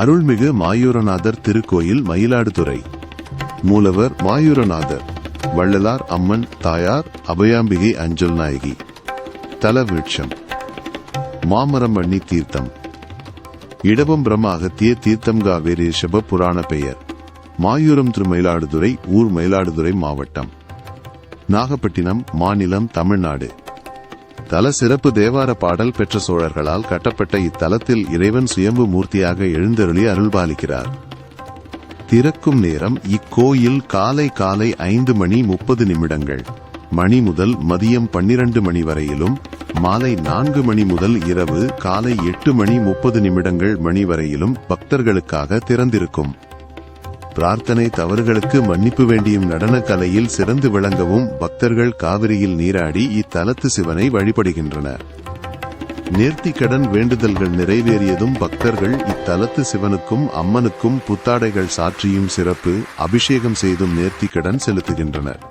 அருள்மிகு மாயூரநாதர் திருக்கோயில், மயிலாடுதுறை. மூலவர் மாயூரநாதர். வள்ளலார் அம்மன் தாயார், அபயாம்பிகை அஞ்சல் நாயகி. தல விருட்சம் மாமரம் வன்னி தீர்த்தம். இடபம் பிரம்ம அகத்திய தீர்த்தம் காவேரி ரிஷப புராண பெயர். மாயூரம் திரு மயிலாடுதுறை ஊர், மயிலாடுதுறை மாவட்டம், நாகப்பட்டினம் மாநிலம், தமிழ்நாடு. தல சிறப்பு. தேவார பாடல் பெற்ற சோழர்களால் கட்டப்பட்ட இத்தலத்தில் இறைவன் சுயம்பு மூர்த்தியாக எழுந்தருளி அருள்பாலிக்கிறார். திறக்கும் நேரம் இக்கோயில் காலை 5:30 மணி முதல் மதியம் 12 மணி வரையிலும், மாலை 4 மணி முதல் இரவு காலை 8:30 மணி வரையிலும் பக்தர்களுக்காக திறந்திருக்கும். பிரார்த்தனை, தவறுகளுக்கு மன்னிப்பு வேண்டியும் நடன கலையில் சிறந்து விளங்கவும் பக்தர்கள் காவிரியில் நீராடி இத்தலத்து சிவனை வழிபடுகின்றனர். நேர்த்திக்கடன் வேண்டுதல்கள் நிறைவேறியதும் பக்தர்கள் இத்தலத்து சிவனுக்கும் அம்மனுக்கும் புத்தாடைகள் சாற்றியும் சிறப்பு அபிஷேகம் செய்தும் நேர்த்திக்கடன் செலுத்துகின்றனர்.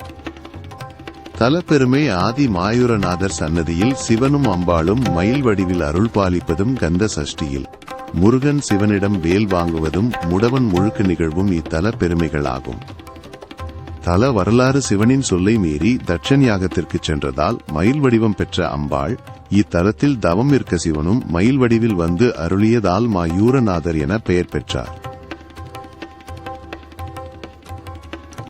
தலப்பெருமை. ஆதி மாயூரநாதர் சன்னதியில் சிவனும் அம்பாளும் மயில் வடிவில் அருள் பாலிப்பதும், கந்த சஷ்டியில் முருகன் சிவனிடம் வேல் வாங்குவதும் முடவன் முழுக்கு நிகழ்வும் இத்தல பெருமைகளாகும். தல வரலாறு. சிவனின் சொல்லை மீறி தட்சன் யாகத்திற்கு சென்றதால் மயில் வடிவம் பெற்ற அம்பாள் இத்தலத்தில் தவம் இருக்க சிவனும் மயில் வடிவில் வந்து அருளியதால் மாயூரநாதர் என பெயர் பெற்றார்.